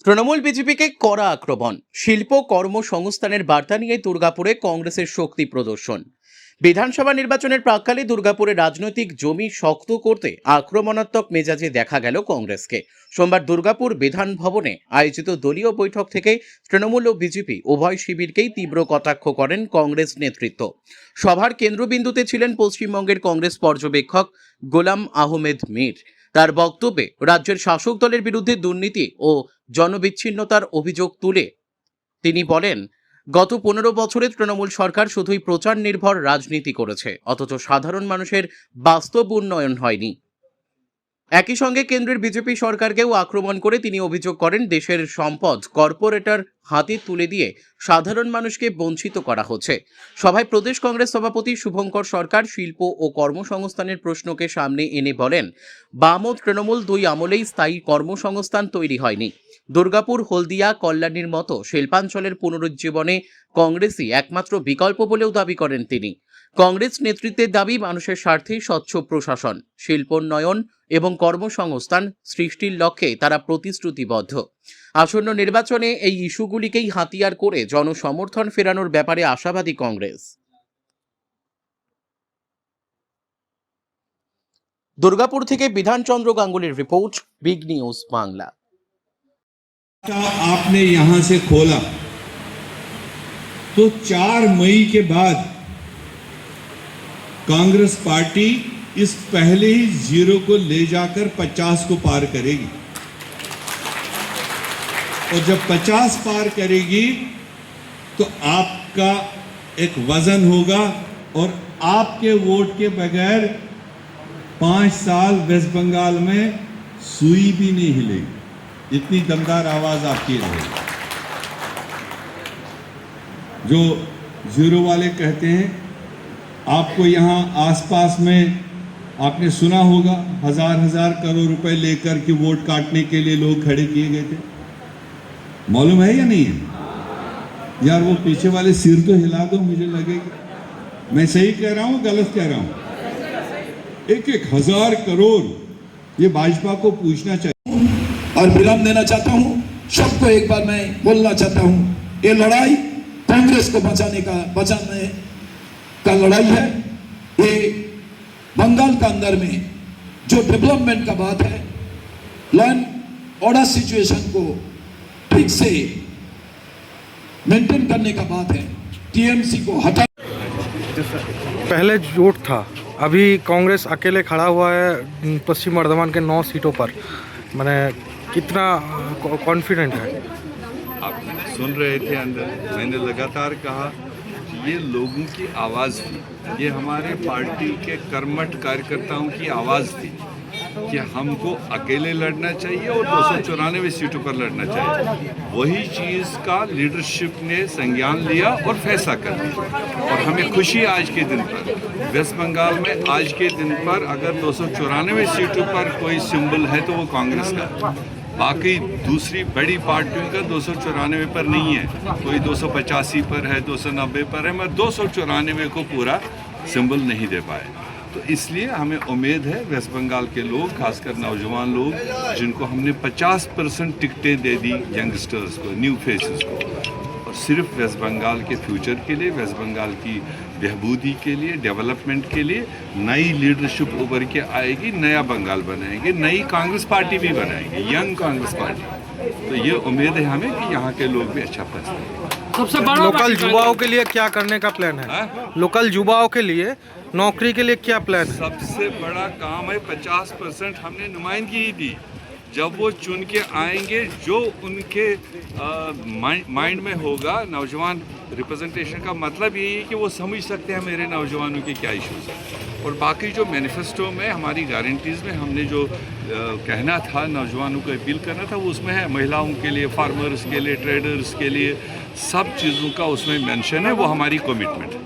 তৃণমূল বিজেপিকে কড়া আক্রমণ। শিল্প কর্মসংস্থানের বার্তা নিয়ে দুর্গাপুরে কংগ্রেসের শক্তি প্রদর্শন। বিধানসভা নির্বাচনের প্রাক্কালে দুর্গাপুরে রাজনৈতিক জমি শক্ত করতে আক্রমণাত্মক মেজাজে দেখা গেল কংগ্রেসকে। সোমবার দুর্গাপুর বিধান ভবনে আয়োজিত দলীয় বৈঠক থেকে তৃণমূল ও বিজেপি উভয় শিবিরকেই তীব্র কটাক্ষ করেন কংগ্রেস নেতৃত্ব। সভার কেন্দ্রবিন্দুতে ছিলেন পশ্চিমবঙ্গের কংগ্রেস পর্যবেক্ষক গোলাম আহমেদ মীর। তার বক্তব্যে রাজ্যের শাসক দলের বিরুদ্ধে দুর্নীতি ও জনবিচ্ছিন্নতার অভিযোগ তুলে তিনি বলেন, গত 15 বছরে তৃণমূল সরকার শুধুই প্রচার নির্ভর রাজনীতি করেছে, অথচ সাধারণ মানুষের বাস্তব উন্নয়ন হয়নি। একই সঙ্গে কেন্দ্রের বিজেপি সরকারকেও আক্রমণ করে তিনি অভিযোগ করেন, দেশের সম্পদ কর্পোরেটর হাতে তুলে দিয়ে সাধারণ মানুষকে বঞ্চিত করা হচ্ছে। সভায় প্রদেশ কংগ্রেস সভাপতি শুভঙ্কর সরকার শিল্প ও কর্মসংস্থানের প্রশ্নকে সামনে এনে বলেন, বাম ও তৃণমূল দুই আমলেই স্থায়ী কর্মসংস্থান তৈরি হয়নি। দুর্গাপুর, হলদিয়া, কল্যাণীর মতো শিল্পাঞ্চলের পুনরুজ্জীবনে কংগ্রেসই একমাত্র বিকল্প বলেও দাবি করেন তিনি। কংগ্রেস নেতৃত্বের দাবি, মানুষের স্বার্থে স্বচ্ছ প্রশাসন, শিল্পোন্নয়ন এবং কর্মসংস্থান সৃষ্টির লক্ষ্যে তারা প্রতিশ্রুতিবদ্ধ। আসন্ন নির্বাচনে এই ইস্যুগুলিকেই হাতিয়ার করে জনসমর্থন ফেরানোর ব্যাপারে আশাবাদী কংগ্রেস। দুর্গাপুর থেকে বিধানচন্দ্র গাঙ্গুলির রিপোর্ট, বিগ নিউজ বাংলা। आपने यहां से खोला तो 4 मई के बाद कांग्रेस पार्टी इस पहले ही 0 को ले जाकर 50 को पार करेगी और जब 50 पार करेगी तो आपका एक वजन होगा और आपके वोट के बगैर 5 साल वेस्ट बंगाल में सुई भी नहीं हिलेगी, इतनी दमदार आवाज आपकी रहेगी। जो 0 वाले कहते हैं, आपको यहाँ आसपास में आपने सुना होगा हजार करोड़ रुपए लेकर के वोट काटने के लिए लोग खड़े किए गए थे, मालूम है या नहीं है? यार वो पीछे वाले सिर तो हिला दो, मुझे लगेगा मैं सही कह रहा हूँ गलत कह रहा हूँ। 1,000 करोड़ ये भाजपा को पूछना चाहिए। और विराम देना चाहता हूं। सबको एक बार मैं बोलना चाहता हूं, ये लड़ाई कांग्रेस को बचाने का लड़ाई है। ये बंगाल का अंदर में जो डेवलपमेंट का बात है, लॉ एंड ऑर्डर सिचुएशन को ठीक से मेंटेन करने का बात है। टीएमसी को हटा, पहले जोट था, अभी कांग्रेस अकेले खड़ा हुआ है पश्चिम बर्धमान के 9 सीटों पर। मैंने कितना कॉन्फिडेंट है? आप सुन रहे थे अंदर, मैंने लगातार कहा कि ये लोगों की आवाज़ थी, ये हमारे पार्टी के कर्मठ कार्यकर्ताओं की आवाज़ थी कि हमको अकेले लड़ना चाहिए और 294 सीटों पर लड़ना चाहिए। वही चीज़ का लीडरशिप ने संज्ञान लिया और फैसला कर दिया। और हमें खुशी आज के दिन पर, वेस्ट बंगाल में आज के दिन पर अगर 294 सीटों पर कोई सिंबल है तो वो कांग्रेस का। बाकी दूसरी बड़ी पार्टियों का 294 पर नहीं है, कोई 285 पर है, 290 पर है, मैं 294 को पूरा सिंबल नहीं दे पाए। तो इसलिए हमें उम्मीद है वेस्ट बंगाल के लोग, खासकर नौजवान लोग जिनको हमने 50% टिकटें दे दी, यंगस्टर्स को, न्यू फेसेस को, और सिर्फ वेस्ट बंगाल के फ्यूचर के लिए, वेस्ट बंगाल की बेहबूदी के लिए, डेवलपमेंट के लिए नई लीडरशिप उभर के आएगी, नया बंगाल बनाएंगे, नई कांग्रेस पार्टी भी बनाएंगे, यंग कांग्रेस पार्टी। तो ये उम्मीद है हमें कि यहाँ के लोग भी अच्छा फैसला करेंगे। सबसे बड़ा लोकल युवाओं के लिए क्या करने का प्लान है? लोकल युवाओं के लिए नौकरी के लिए क्या प्लान है? सबसे बड़ा काम है 50% हमने नुमाइंदगी ही दी। जब वो चुन के आएंगे, जो उनके माइंड में होगा, नौजवान रिप्रेजेंटेशन का मतलब यही है कि वो समझ सकते हैं मेरे नौजवानों के क्या इश्यूज हैं। और बाकी जो मैनिफेस्टो में हमारी गारंटीज़ में हमने जो कहना था, नौजवानों को अपील करना था, वो उसमें है। महिलाओं के लिए, फार्मर्स के लिए, ट्रेडर्स के लिए, सब चीज़ों का उसमें मेंशन है, वो हमारी कमिटमेंट है।